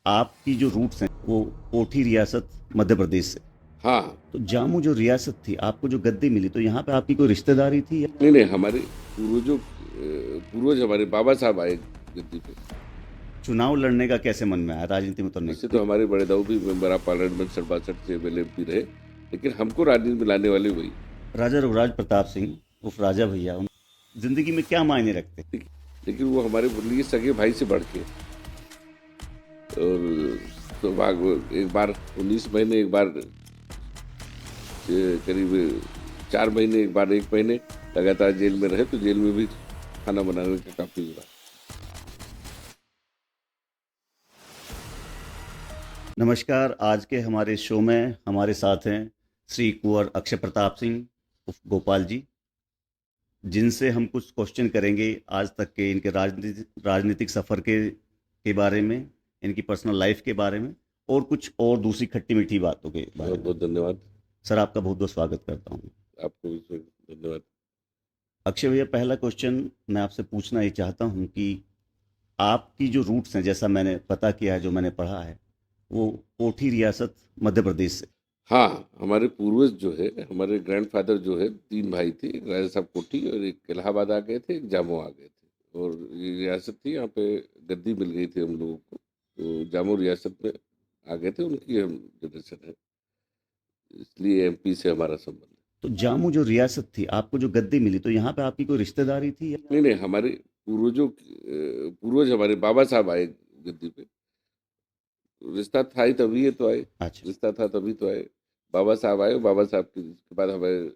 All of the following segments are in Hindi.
आपकी जो रूट्स हैं वो कोठी रियासत मध्य प्रदेश से। हाँ। तो जामू जो रियासत थी, आपको जो गद्दी मिली, तो यहाँ पे आपकी कोई रिश्तेदारी थी या नहीं नहीं, हमारे पूर्वज हमारे बाबा साहब आए गद्दी पे। चुनाव लड़ने का कैसे मन में आया राजनीति में उतरने वैसे का? तो हमारे बड़े दाऊ भी मेंबर ऑफ पार्लियामेंट 67 से एमएलए रहे, लेकिन हमको राजनीति में लाने वाले वही। राजा रघुराज प्रताप सिंह उर्फ राजा भैया जिंदगी में क्या मायने रखते? लेकिन वो हमारे लिए सगे भाई से बढ़ के। और तो एक बार 19 महीने, एक बार करीब 4 महीने, एक बार 1 महीने लगातार जेल में रहे, तो जेल में भी खाना बनाने का काफी हुआ। नमस्कार। आज के हमारे शो में हमारे साथ हैं श्री कुंवर अक्षय प्रताप सिंह उर्फ गोपाल जी, जिनसे हम कुछ क्वेश्चन करेंगे आज तक के इनके राजनीतिक सफ़र के बारे में, इनकी पर्सनल लाइफ के बारे में, और कुछ और दूसरी खट्टी मीठी बातों के बारे बहुत में। बहुत धन्यवाद। सर, आपका बहुत बहुत स्वागत करता हूँ। आपको भी धन्यवाद। अक्षय भैया, पहला क्वेश्चन मैं आपसे पूछना ये चाहता हूँ कि आपकी जो रूट्स हैं, जैसा मैंने पता किया है, जो मैंने पढ़ा है, वो कोठी रियासत मध्य प्रदेश से। हाँ, हमारे पूर्वज जो है, हमारे ग्रैंडफादर जो है, 3 भाई थे। एक राजा साहब कोठी, और एक इलाहाबाद आ गए थे, एक जामो आ गए थे। और ये रियासत थी, यहाँ पे गद्दी मिल गई थी हम लोगों को, तो जामो रियासत में आ गए थे। उनकी हम जनरेशन है, इसलिए एमपी से हमारा संबंध है। तो जामू जो रियासत थी, आपको जो गद्दी मिली, तो यहाँ पे आपकी कोई रिश्तेदारी थी या? नहीं नहीं, हमारे पूर्वज हमारे बाबा साहब आए गद्दी पे। रिश्ता था ही तभी है तो आए। अच्छा। रिश्ता था तभी तो आए। बाबा साहब आए, बाबा साहब के बाद हमारे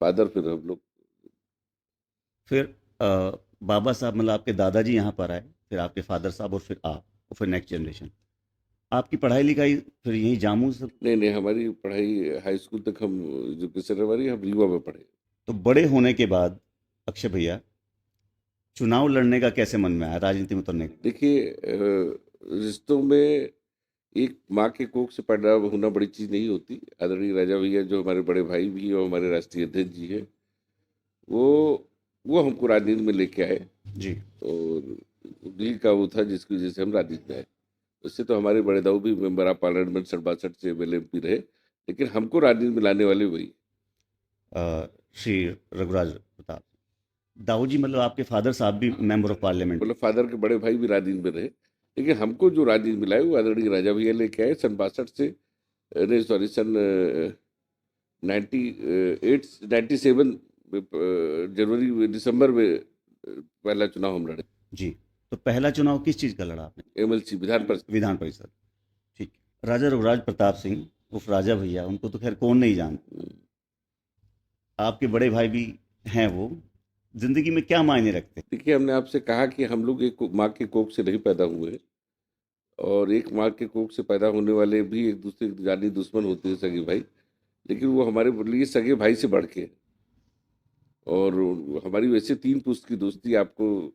फादर, फिर हम लोग। फिर बाबा साहब मतलब आपके दादाजी यहाँ पर आए, फिर आपके फादर साहब, और फिर आप, और फिर नेक्स्ट जनरेशन। आपकी पढ़ाई लिखाई फिर यहीं जामू से? नहीं नहीं, हमारी पढ़ाई हाई स्कूल तक, हम एजुकेशन हमारी, हम रीवा में पढ़े। तो बड़े होने के बाद अक्षय भैया चुनाव लड़ने का कैसे मन में आया राजनीति में उतरने का? देखिए, रिश्तों में एक माँ के कोख से पैदा होना बड़ी चीज़ नहीं होती। आदरणीय राजा भैया, जो हमारे बड़े भाई भी हैं और हमारे राष्ट्रीय अध्यक्ष जी हैं, वो वो हमको राजनीति में लेके आए। जी। और दिल का वो था जिसकी वजह से हम राजनीति में आए। उससे तो हमारे बड़े दाऊ भी मेंबर ऑफ पार्लियामेंट 67 से एमएलए रहे, लेकिन हमको राजनीति में लाने वाले वही। श्री रघुराज प्रताप दाऊ जी, मतलब आपके फादर साहब भी मेंबर ऑफ पार्लियामेंट? मतलब फादर के बड़े भाई भी राजनीति में रहे, लेकिन हमको जो राजनीति में लाए वो आदरणीय राजा भैया लेके आए सन 62 से। नहीं सॉरी, सन 97 जनवरी दिसंबर में पहला चुनाव हम लड़े। जी। तो पहला चुनाव किस चीज़ का लड़ा आपने? एमएलसी विधान परिषद। विधान परिषद। ठीक है। राजा रघुराज प्रताप सिंह उर्फ राजा भैया, उनको तो खैर कौन नहीं जानता। आपके बड़े भाई भी हैं वो, जिंदगी में क्या मायने रखते? देखिए, हमने आपसे कहा कि हम लोग एक माँ के कोख से नहीं पैदा हुए, और एक माँ के कोख से पैदा होने वाले भी एक दूसरे के जानी दुश्मन होते हैं, सगे भाई। लेकिन वो हमारे लिए सगे भाई से बढ़ के। और हमारी वैसे 3 पुश्त की दोस्ती, आपको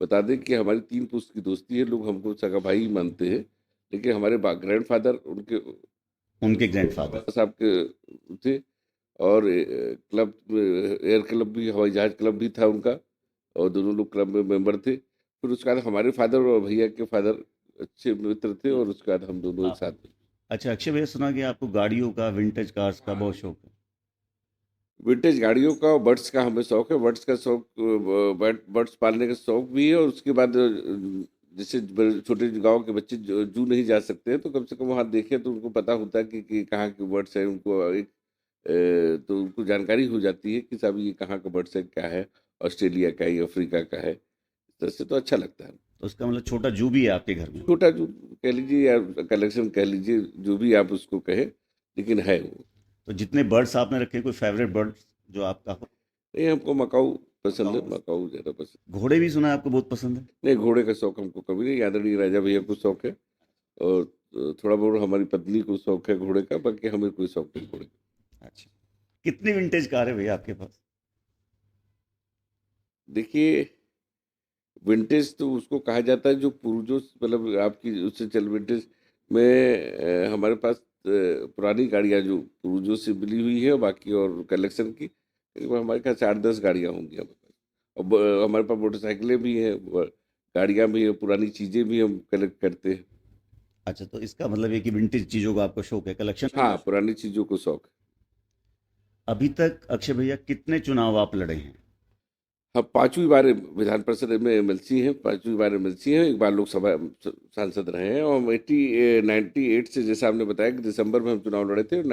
बता दें कि हमारी 3 पुश्त की दोस्ती है। लोग हमको सगा भाई ही मानते हैं, लेकिन हमारे ग्रैंडफादर उनके उनके ग्रैंडफादर। साहब के थे। और क्लब, एयर क्लब भी, हवाई जहाज क्लब भी था उनका, और दोनों लोग क्लब में मेंबर थे। फिर उसके बाद हमारे फादर और भैया के फादर अच्छे मित्र थे, और उसके बाद हम दोनों एक साथ थे। अच्छा अक्षय भैया, सुना कि आपको गाड़ियों का, विंटेज कार्स का बहुत शौक है। विंटेज गाड़ियों का और बर्ड्स का हमें शौक है। बर्ड्स का शौक, बर्ड्स पालने का शौक भी है। और उसके बाद जैसे छोटे गांव के बच्चे जू नहीं जा सकते हैं, तो कम से कम वहाँ देखें तो उनको पता होता है कि कहाँ के बर्ड्स हैं। उनको एक तो उनको जानकारी हो जाती है कि साहब ये कहाँ का बर्ड्स है, क्या है, ऑस्ट्रेलिया का है, अफ्रीका का है। इस तरह से तो अच्छा लगता है। तो उसका मतलब छोटा जू भी है आपके घर में? छोटा जू कह लीजिए या कलेक्शन कह लीजिए, जो भी आप उसको कहें, लेकिन है वो। तो जितने बर्ड्स आपने रखे, कोई फेवरेट बर्ड जो आपका हो? नहीं, हमको मकाऊ पसंद है, मकाऊ। मकाऊ ज़्यादा पसंद। घोड़े भी सुना है आपको बहुत पसंद है? नहीं, घोड़े का शौक हमको कभी नहीं। आदरणीय राजा भैया को शौक है, और थोड़ा बहुत हमारी पत्नी को शौक है घोड़े का, बाकी हमें कोई शौक नहीं घोड़े का। अच्छा। कितनी विंटेज कार है भैया आपके पास? देखिए, विंटेज तो उसको कहा जाता है जो पूर्वजों मतलब आपकी उससे चल विंटेज में। हमारे पास पुरानी गाड़ियाँ जो पूर्वजों से मिली हुई है, और बाकी और कलेक्शन की करीब हमारे पास 8-10 गाड़ियाँ होंगी हमारे पास। और हमारे पास मोटरसाइकिलें भी हैं, गाड़ियाँ भी हैं, पुरानी चीज़ें भी हम कलेक्ट करते हैं। अच्छा, तो इसका मतलब है कि विंटेज चीज़ों का आपको शौक है, कलेक्शन। हाँ, पुरानी चीज़ों को शौक है। अभी तक अक्षय भैया कितने चुनाव आप लड़े हैं? हाँ, 5वीं बार विधान परिषद में एमएलसी हैं, 5वीं बार एमएलसी हैं, एक बार लोकसभा सांसद रहे हैं, और हम 98 से, जैसा आपने बताया कि दिसंबर में हम चुनाव लड़े थे, और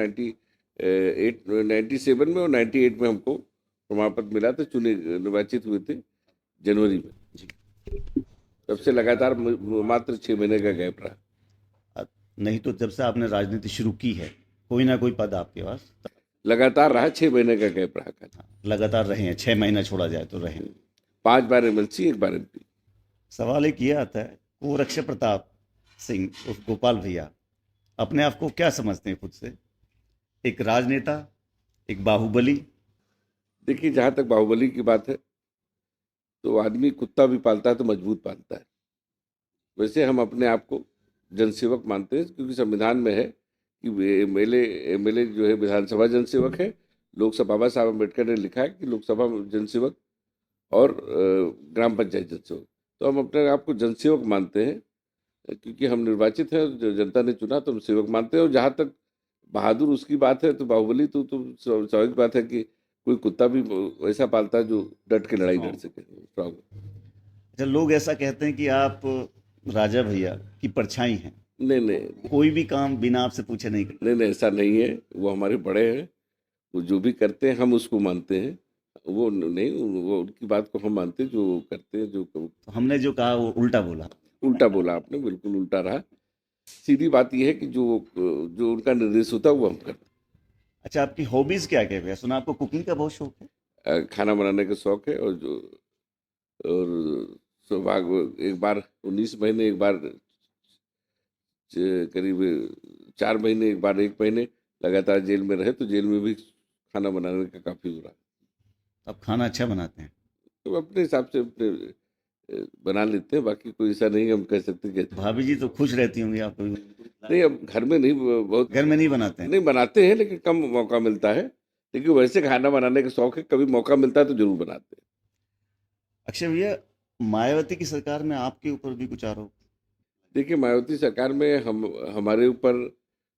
97 में और 98 में हमको प्रमाण पत्र मिला था, निर्वाचित हुए थे जनवरी में। जी। तब से लगातार मात्र 6 महीने का गैप रहा। अ, नहीं तो जब से आपने राजनीति शुरू की है, कोई ना कोई पद आपके पास लगातार रहा, 6 महीने का गैप रहा खाली। लगातार रहे हैं, 6 महीना छोड़ा जाए तो रहे हैं। 5 बार एमएलसी, एक बार एमपी। सवाल एक ये आता है, कुंवर अक्षय प्रताप सिंह उर्फ गोपाल भैया अपने आप को क्या समझते हैं खुद से? एक राजनेता, एक बाहुबली? देखिए, जहाँ तक बाहुबली की बात है, तो आदमी कुत्ता भी पालता है तो मजबूत पालता है। वैसे हम अपने आप को जनसेवक मानते हैं, क्योंकि संविधान में है कि एमएलए एमएलए जो है विधानसभा जनसेवक है। लोकसभा, बाबा साहब अम्बेडकर ने लिखा है कि लोकसभा जनसेवक और ग्राम पंचायत जनसेवक। तो हम अपने आप को जनसेवक मानते हैं, क्योंकि हम निर्वाचित हैं, जनता ने चुना, तो हम सेवक मानते हैं। और जहाँ तक बहादुर उसकी बात है, तो बाहुबली तो स्वाभाविक बात है कि कोई कुत्ता भी वैसा पालता है जो डट के लड़ाई लड़ सके, स्ट्रांग। अच्छा, लोग ऐसा कहते हैं कि आप राजा भैया की परछाई हैं, नहीं नहीं, कोई भी काम बिना आपसे पूछे नहीं करते। नहीं नहीं, ऐसा नहीं है। वो हमारे बड़े हैं, वो जो भी करते हैं हम उसको मानते हैं। वो नहीं, वो उनकी बात को हम मानते हैं, जो करते हैं, जो तो हमने जो कहा वो उल्टा बोला। उल्टा बोला आपने, बिल्कुल उल्टा रहा। सीधी बात यह है कि जो जो उनका निर्देश होता है वो हम करते अच्छा, आपकी हॉबीज क्या क्या है भैया? सुना आपको कुकिंग का बहुत शौक है। हैं। खाना बनाने का शौक है, और सौभाग्य, एक बार 19 महीने, एक बार करीब 4 महीने, एक बार 1 महीने लगातार जेल में रहे, तो जेल में भी खाना बनाने का काफ़ी हो रहा। आप खाना अच्छा बनाते हैं। तो अपने हिसाब से अपने बना लेते हैं, बाकी कोई ऐसा नहीं हम कह सकते कि अच्छा। भाभी जी तो खुश रहती होंगी आपको? नहीं, अब घर में नहीं, बहुत घर में नहीं बनाते हैं? नहीं बनाते हैं, लेकिन कम मौका मिलता है। लेकिन वैसे खाना बनाने का शौक है, कभी मौका मिलता है तो जरूर बनाते हैं। अक्षय भैया, मायावती की सरकार में आपके ऊपर भी कुछ आरोप? देखिए, मायावती सरकार में हम, हमारे ऊपर,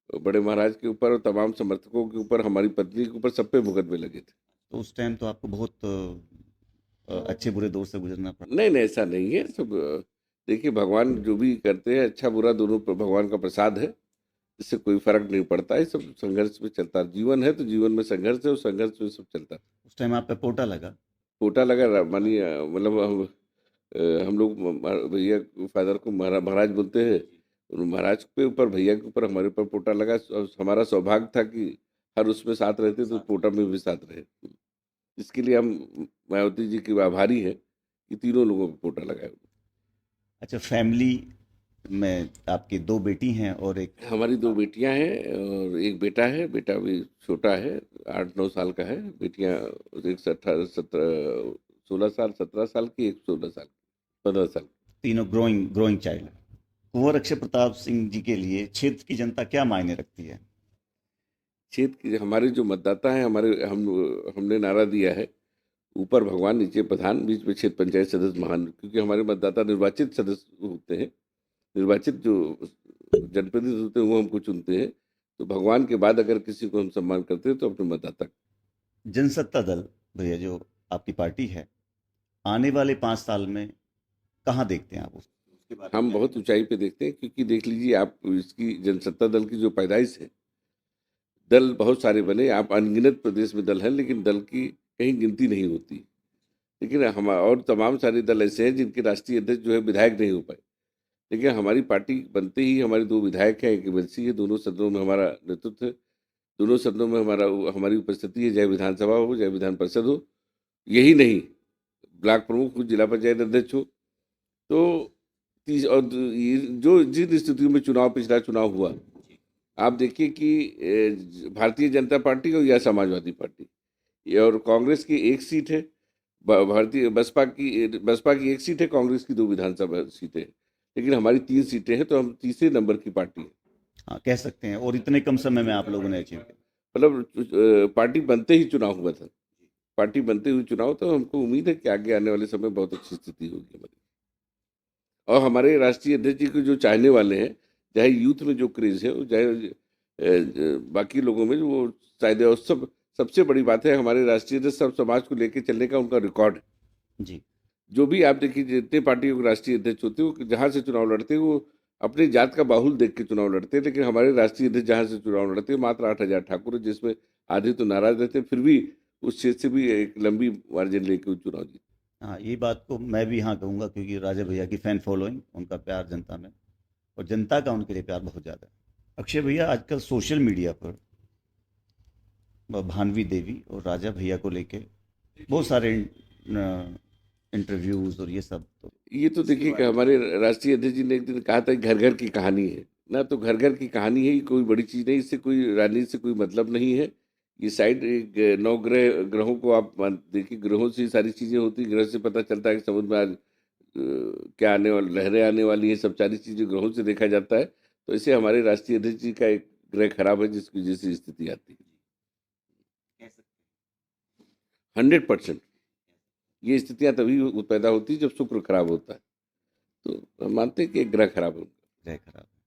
बड़े महाराज के ऊपर और तमाम समर्थकों के ऊपर, हमारी पत्नी के ऊपर, सब पे मुकदमे लगे थे। तो उस टाइम तो आपको बहुत अच्छे बुरे दौर से गुजरना पड़ा। नहीं नहीं, ऐसा नहीं है सब। देखिए, भगवान जो भी करते हैं, अच्छा बुरा दोनों पर भगवान का प्रसाद है। इससे कोई फर्क नहीं पड़ता है, सब संघर्ष में चलता है। जीवन है तो जीवन में संघर्ष है, और संघर्ष में सब चलता है। उस टाइम आप पे पोटा लगा? कोटा लगा, मानिए, मतलब हम लोग भैया फादर को महाराज बोलते हैं। और महाराज के ऊपर, भैया के ऊपर, हमारे ऊपर पोटा लगा, और हमारा सौभाग्य था कि हर उसमें साथ रहते, तो पोटा में भी साथ रहे। इसके लिए हम मायावती जी के आभारी हैं कि तीनों लोगों को पोटा लगाया। अच्छा, फैमिली में आपकी दो बेटी हैं और एक। हमारी 2 बेटियां हैं और एक बेटा है। बेटा भी छोटा है, 8-9 साल का है। बेटियां, एक से 16 साल, 17 साल की, एक 16 साल, 15 साल। तीनों ग्रोइंग ग्रोइंग चाइल्ड। कुंवर अक्षय प्रताप सिंह जी के लिए क्षेत्र की जनता क्या मायने रखती है? क्षेत्र के हमारे जो मतदाता हैं, हमने नारा दिया है, ऊपर भगवान नीचे प्रधान, बीच में क्षेत्र पंचायत सदस्य महान। क्योंकि हमारे मतदाता निर्वाचित सदस्य होते हैं, निर्वाचित जो जनप्रतिनिधि होते हैं वो हमको चुनते हैं। तो भगवान के बाद अगर किसी को हम सम्मान करते हैं तो अपने मतदाता। जनसत्ता दल भैया, जो आपकी पार्टी है, आने वाले 5 साल में कहाँ देखते हैं आप उसके बारे में हम क्या बहुत कहना ऊंचाई पे देखते हैं, क्योंकि देख लीजिए आप, इसकी जनसत्ता दल की जो पैदाइश है, दल बहुत सारे बने, आप अनगिनत प्रदेश में दल हैं, लेकिन दल की कहीं गिनती नहीं होती। लेकिन हम, और तमाम सारे दल ऐसे हैं जिनके राष्ट्रीय अध्यक्ष जो है विधायक नहीं हो पाए। लेकिन हमारी पार्टी बनते ही हमारे 2 विधायक हैं, एक एमएलसी है, दोनों सदनों में हमारा नेतृत्व है, दोनों सदनों में हमारी उपस्थिति है, चाहे विधानसभा हो, चाहे विधान परिषद हो। यही नहीं, ब्लॉक प्रमुख हो, जिला पंचायत अध्यक्ष हो। तो ये जो जिन स्थितियों में पिछला चुनाव हुआ, आप देखिए कि भारतीय जनता पार्टी और या समाजवादी पार्टी, ये और कांग्रेस की एक सीट है, भारतीय बसपा की एक सीट है, कांग्रेस की 2 विधानसभा सीटें हैं। लेकिन हमारी 3 सीटें हैं, तो हम तीसरे नंबर की पार्टी है। हाँ, कह सकते हैं। और इतने कम समय में आप लोगों ने अचीव किया। मतलब पार्टी बनते ही चुनाव हुआ था। पार्टी बनते हुए चुनाव, तो हमको उम्मीद है कि आगे आने वाले समय बहुत अच्छी स्थिति होगी हमारी। और हमारे राष्ट्रीय अध्यक्ष जी को जो चाहने वाले हैं, चाहे यूथ में जो क्रेज है, चाहे बाकी लोगों में वो शायद है। और सबसे बड़ी बात है, हमारे राष्ट्रीय अध्यक्ष सब समाज को लेकर चलने का उनका रिकॉर्ड है। जी। जो भी आप देखिए, जितने पार्टियों के राष्ट्रीय अध्यक्ष होते हैं, वो जहाँ से चुनाव लड़ते हैं, वो अपनी जात का बाहुल देख के चुनाव लड़ते हैं। लेकिन हमारे राष्ट्रीय अध्यक्ष जहाँ से चुनाव लड़ते हैं, मात्र 8,000 ठाकुर है, जिसमें आधे तो नाराज रहते हैं, फिर भी उस क्षेत्र से भी एक लंबी मार्जिन लेके वो चुनाव जीते। हाँ, ये बात को मैं भी हाँ कहूँगा, क्योंकि राजा भैया की फैन फॉलोइंग, उनका प्यार जनता में, और जनता का उनके लिए प्यार बहुत ज़्यादा है। अक्षय भैया, आजकल सोशल मीडिया पर भानवी देवी और राजा भैया को लेके बहुत सारे इंटरव्यूज और ये सब, तो ये तो इसके देखिए कि बारे में हमारे राष्ट्रीय अध्यक्ष जी ने एक दिन कहा था, घर घर की कहानी है ना। तो घर घर की कहानी है, ये कोई बड़ी चीज नहीं, इससे कोई राजनीति से कोई मतलब नहीं है। ये साइड एक 9 ग्रहों को आप देखिए, ग्रहों से ही सारी चीजें होती, ग्रह से पता चलता है कि समुद्र में आज क्या आने वाली लहरें आने वाली है, सब सारी चीजें ग्रहों से देखा जाता है। तो इसे हमारे राष्ट्रीय अध्यक्ष जी का एक ग्रह खराब है, जिसकी वजह से स्थिति आती कह सकते है। 100% ये स्थितियां तभी पैदा होती है जब शुक्र खराब होता है। तो हम मानते हैं कि एक ग्रह खराब है। हैं, ग्रह खराब है।